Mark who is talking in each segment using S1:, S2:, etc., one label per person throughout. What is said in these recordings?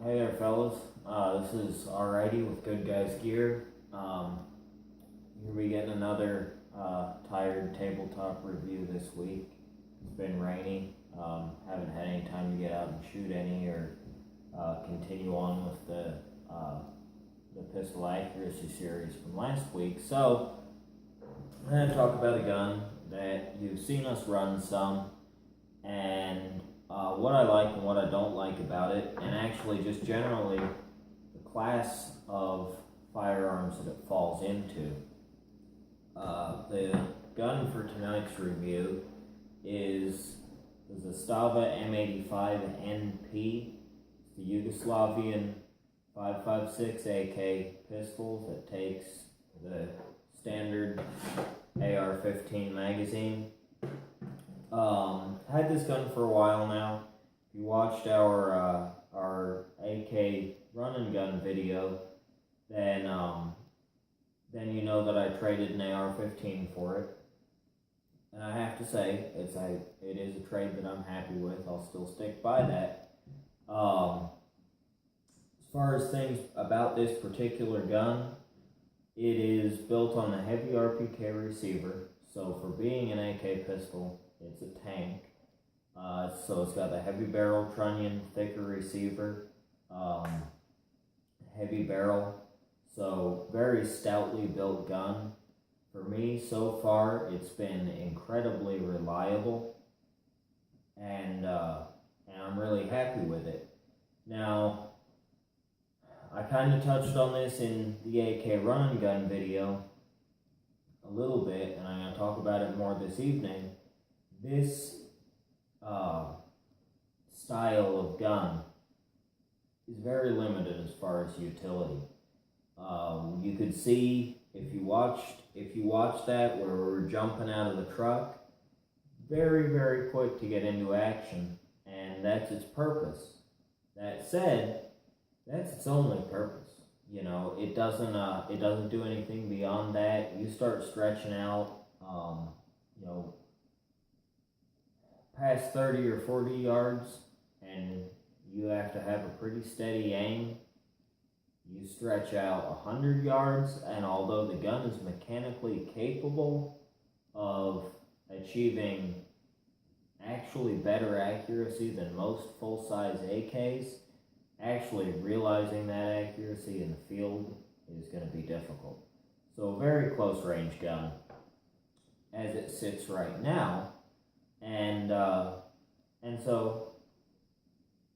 S1: Hey there, fellas. This is Alrighty with Good Guys Gear. Here we getting another tired tabletop review this week. It's been rainy. Haven't had any time to get out and shoot any or continue on with the pistol accuracy series from last week. So I'm going to talk about a gun that you've seen us run some, and what I like and what I don't like about it, and actually just generally the class of firearms that it falls into. The gun for tonight's review is the Zastava m85np. It's the Yugoslavian 5.56 AK pistol that takes the standard AR-15 magazine. Had this gun for a while now. If you watched our AK run and gun video, then you know that I traded an AR-15 for it. And I have to say, it is a trade that I'm happy with. I'll still stick by that. As far as things about this particular gun, it is built on the heavy RPK receiver. So for being an AK pistol, it's a tank. So it's got the heavy barrel trunnion, thicker receiver, heavy barrel. So very stoutly built gun. For me, so far, it's been incredibly reliable, and I'm really happy with it. Now, I kind of touched on this in the AK run and gun video a little bit, and I'm going to talk about it more this evening. This style of gun is very limited as far as utility. You could see if you watched that where we were jumping out of the truck, very, very quick to get into action, and that's its purpose. That said, that's its only purpose. You know, it doesn't do anything beyond that. You start stretching out, past 30 or 40 yards, and you have to have a pretty steady aim. You stretch out 100 yards, and although the gun is mechanically capable of achieving actually better accuracy than most full-size AKs, actually realizing that accuracy in the field is going to be difficult. So a very close range gun as it sits right now, and so,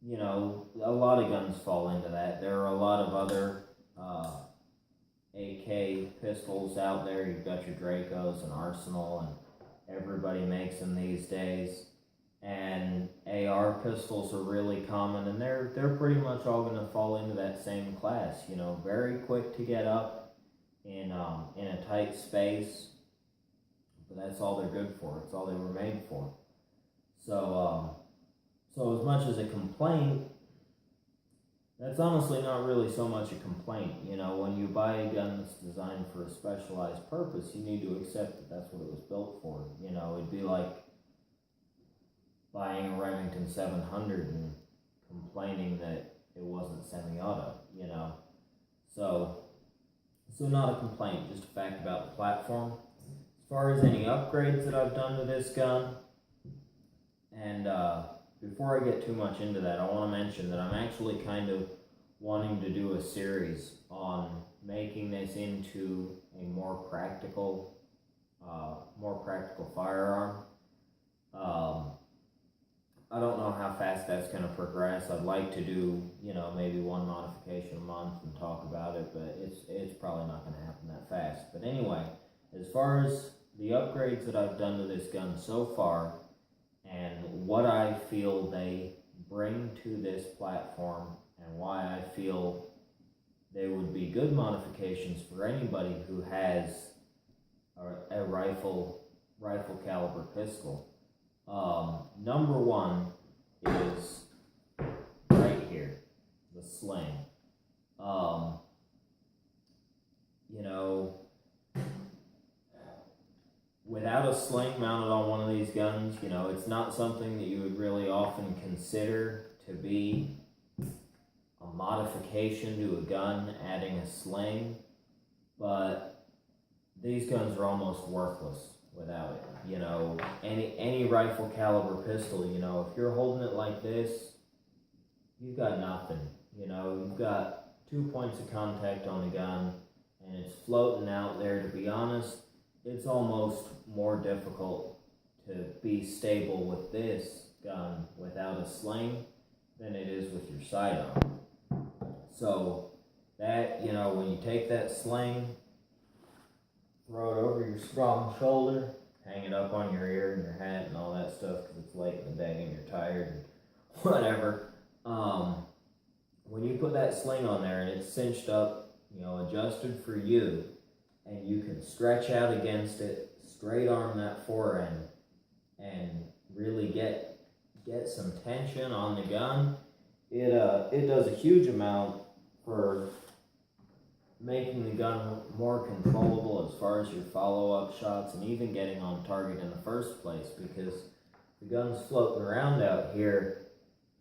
S1: you know, a lot of guns fall into that. There are a lot of other AK pistols out there. You've got your Dracos and Arsenal, and everybody makes them these days. And AR pistols are really common, and they're pretty much all going to fall into that same class. You know, very quick to get up in a tight space, but that's all they're good for. It's all they were made for. So as much as a complaint, that's honestly not really so much a complaint. You know, when you buy a gun that's designed for a specialized purpose, you need to accept that that's what it was built for. You know, it'd be like buying a Remington 700 and complaining that it wasn't semi-auto, you know. So not a complaint, just a fact about the platform. As far as any upgrades that I've done to this gun, and before I get too much into that, I want to mention that I'm actually kind of wanting to do a series on making this into a more practical firearm. I don't know how fast that's going to progress. I'd like to do, you know, maybe one modification a month and talk about it, but it's probably not going to happen that fast. But anyway, as far as the upgrades that I've done to this gun so far, and what I feel they bring to this platform, and why I feel they would be good modifications for anybody who has a rifle caliber pistol. Number one is right here, the sling. You know, without a sling mounted on one of these guns, you know, it's not something that you would really often consider to be a modification to a gun, adding a sling, but these guns are almost worthless without it. You know, any rifle caliber pistol, you know, if you're holding it like this, you've got nothing. You know, you've got 2 points of contact on the gun, and it's floating out there. To be honest, it's almost more difficult to be stable with this gun without a sling than it is with your sidearm. So that, you know, when you take that sling, throw it over your strong shoulder, hang it up on your ear and your hat and all that stuff because it's late in the day and you're tired and whatever. When you put that sling on there and it's cinched up, you know, adjusted for you, and you can stretch out against it, straight arm that forend, and really get some tension on the gun, it does a huge amount for making the gun more controllable as far as your follow-up shots and even getting on target in the first place, because the gun's floating around out here.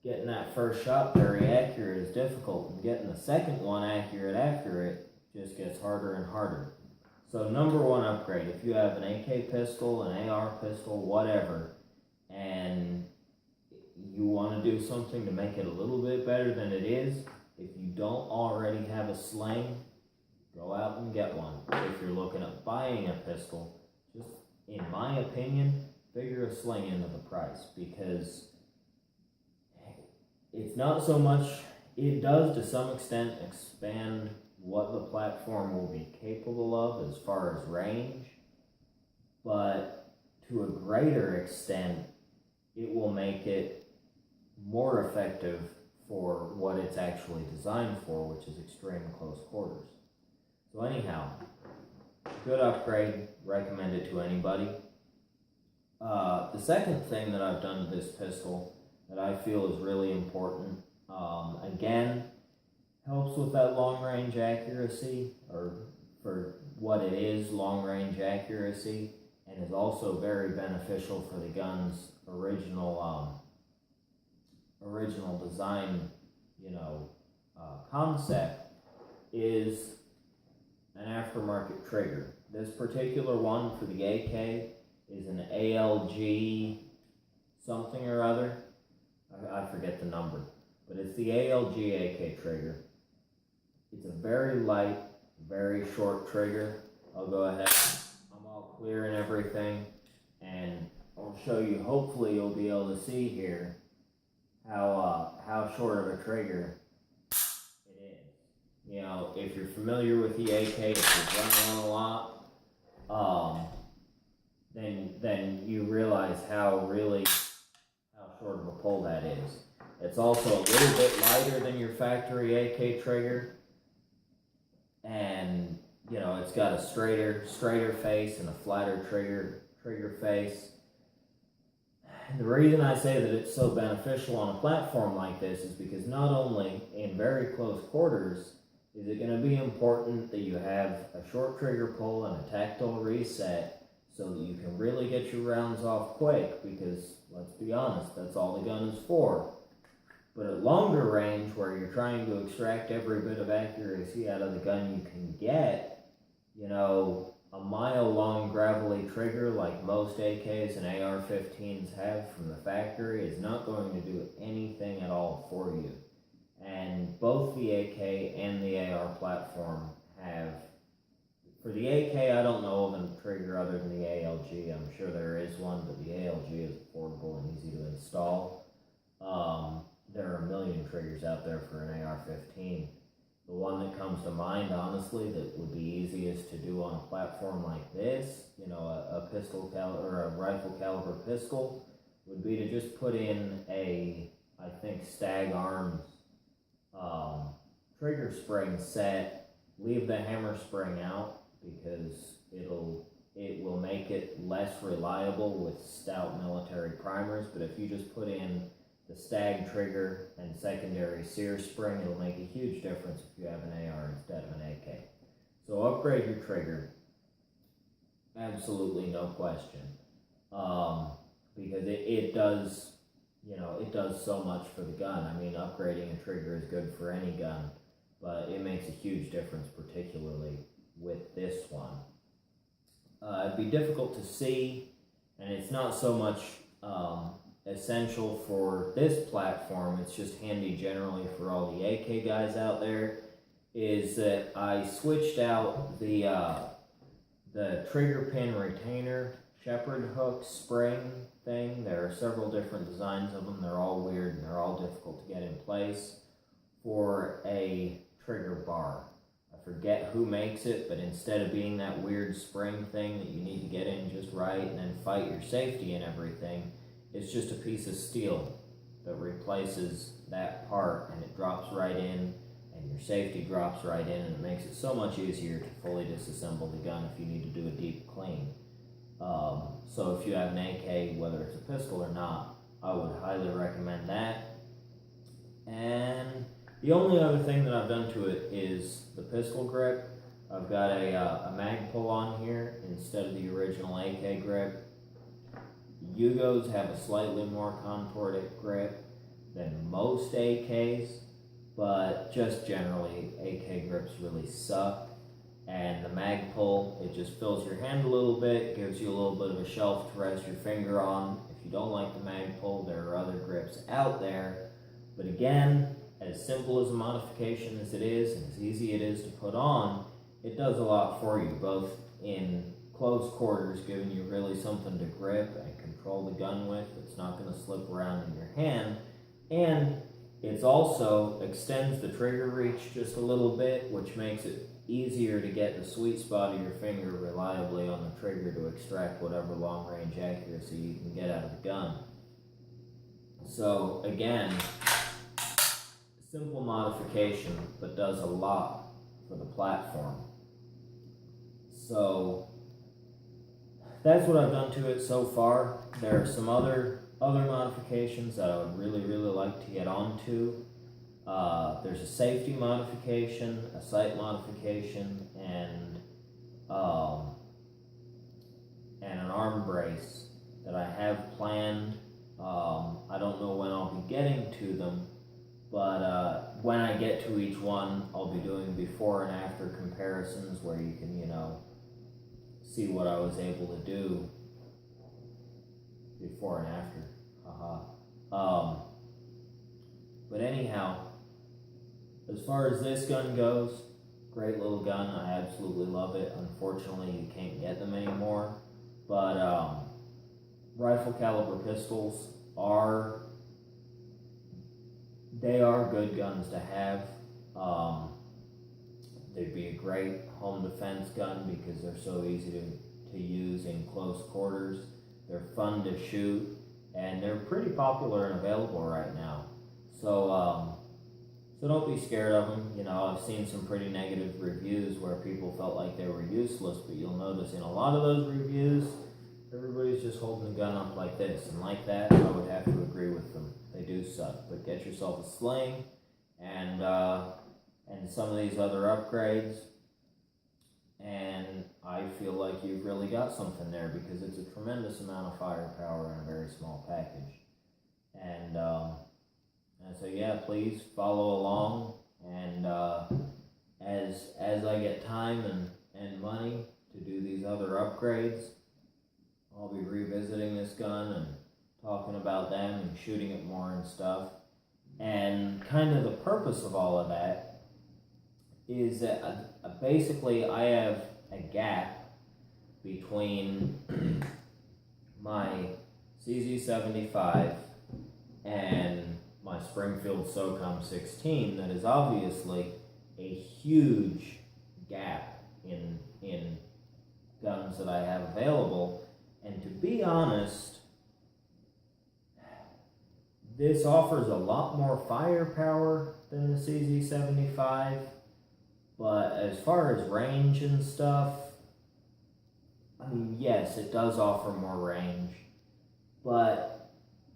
S1: Getting that first shot very accurate is difficult, and getting the second one accurate after it just gets harder and harder. So number one upgrade, if you have an AK pistol, an AR pistol, whatever, and you want to do something to make it a little bit better than it is, if you don't already have a sling, go out and get one. If you're looking at buying a pistol, just in my opinion, figure a sling into the price, because it's not so much, it does to some extent expand what the platform will be capable of as far as range, but to a greater extent, it will make it more effective for what it's actually designed for, which is extreme close quarters. So anyhow, good upgrade, recommend it to anybody. The second thing that I've done to this pistol that I feel is really important, again, helps with that long range accuracy, or for what it is, long range accuracy, and is also very beneficial for the gun's original design, you know, concept, is an aftermarket trigger. This particular one for the AK is an ALG something or other. I forget the number, but it's the ALG AK trigger. It's a very light, very short trigger. I'll go ahead, I'm all clear and everything, and I'll show you, hopefully you'll be able to see here how short of a trigger it is. You know, if you're familiar with the AK, if you've run one a lot, then you realize how short of a pull that is. It's also a little bit lighter than your factory AK trigger, and you know, it's got a straighter face and a flatter trigger face. And the reason I say that it's so beneficial on a platform like this is because not only in very close quarters is it going to be important that you have a short trigger pull and a tactile reset so that you can really get your rounds off quick, because let's be honest, that's all the gun is for. But at longer range, where you're trying to extract every bit of accuracy out of the gun you can get, you know, a mile-long gravelly trigger like most AKs and AR-15s have from the factory is not going to do anything at all for you. And both the AK and the AR platform have, for the AK, I don't know of a trigger other than the ALG. I'm sure there is one, but the ALG is affordable and easy to install. There are a million triggers out there for an AR-15. The one that comes to mind, honestly, that would be easiest to do on a platform like this, you know, a rifle caliber pistol, would be to just put in a, I think, Stag Arms trigger spring set. Leave the hammer spring out, because it will make it less reliable with stout military primers. But if you just put in the Stag trigger and secondary sear spring, it'll make a huge difference if you have an AR instead of an AK. So upgrade your trigger, absolutely no question, because it does you know, it does so much for the gun. I mean, upgrading a trigger is good for any gun, but it makes a huge difference, particularly with this one. It'd be difficult to see, and it's not so much essential for this platform, it's just handy generally for all the AK guys out there, is that I switched out the trigger pin retainer shepherd hook spring thing. There are several different designs of them. They're all weird and they're all difficult to get in place, for a trigger bar. I forget who makes it, but instead of being that weird spring thing that you need to get in just right and then fight your safety and everything, it's just a piece of steel that replaces that part, and it drops right in, and your safety drops right in, and it makes it so much easier to fully disassemble the gun if you need to do a deep clean. So if you have an AK, whether it's a pistol or not, I would highly recommend that. And the only other thing that I've done to it is the pistol grip. I've got a mag pull on here instead of the original AK grip. Yugos have a slightly more contoured grip than most AKs, but just generally AK grips really suck. And the mag pull, it just fills your hand a little bit, gives you a little bit of a shelf to rest your finger on. If you don't like the mag pull, there are other grips out there. But again, as simple as a modification as it is, and as easy it is to put on, it does a lot for you, both in close quarters, giving you really something to grip and control the gun with. It's not going to slip around in your hand, and it also extends the trigger reach just a little bit, which makes it easier to get the sweet spot of your finger reliably on the trigger to extract whatever long-range accuracy you can get out of the gun. So again, simple modification, but does a lot for the platform. So that's what I've done to it so far. There are some other modifications that I would really like to get onto. There's a safety modification, a sight modification, and an arm brace that I have planned. I don't know when I'll be getting to them, but when I get to each one, I'll be doing before and after comparisons where you can, see what I was able to do before and after. But anyhow, as far as this gun goes, great little gun. I absolutely love it. Unfortunately, you can't get them anymore. But rifle caliber pistols are good guns to have. They'd be a great home defense gun because they're so easy to use in close quarters. They're fun to shoot, and they're pretty popular and available right now. So don't be scared of them. I've seen some pretty negative reviews where people felt like they were useless, but you'll notice in a lot of those reviews, everybody's just holding the gun up like this, and like that, I would have to agree with them. They do suck, but get yourself a sling and some of these other upgrades, and I feel like you've really got something there because it's a tremendous amount of firepower in a very small package. And so yeah, please follow along, and as I get time and money to do these other upgrades, I'll be revisiting this gun and talking about them and shooting it more and stuff. And kind of the purpose of all of that is that basically I have a gap between my CZ75 and my Springfield SOCOM 16 that is obviously a huge gap in guns that I have available. And to be honest, this offers a lot more firepower than the CZ75, but as far as range and stuff, I mean, yes, it does offer more range, but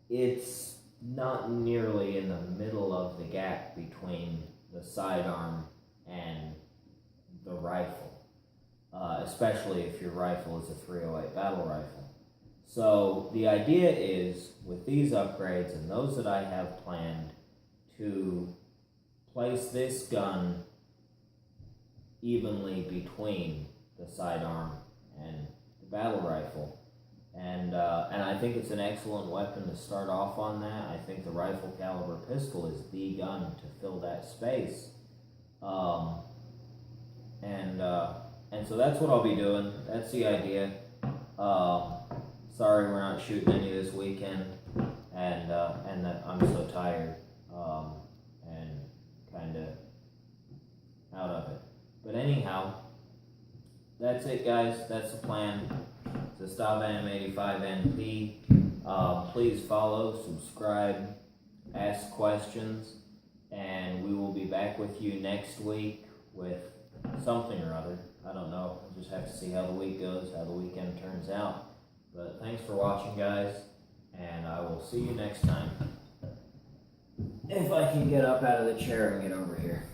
S1: it's not nearly in the middle of the gap between the sidearm and the rifle, especially if your rifle is a .308 battle rifle. So the idea is, with these upgrades and those that I have planned, to place this gun evenly between the sidearm and the battle rifle. And I think it's an excellent weapon to start off on that. I think the rifle caliber pistol is the gun to fill that space. And so that's what I'll be doing. That's the idea. Sorry we're not shooting any this weekend, and that I'm so tired, and kind of out of it. But anyhow, that's it, guys. That's the plan. Zastava m85np. Please follow, subscribe, ask questions, and we will be back with you next week with something or other. I don't know. We'll just have to see how the week goes, how the weekend turns out. But thanks for watching, guys, and I will see you next time. If I can get up out of the chair and get over here.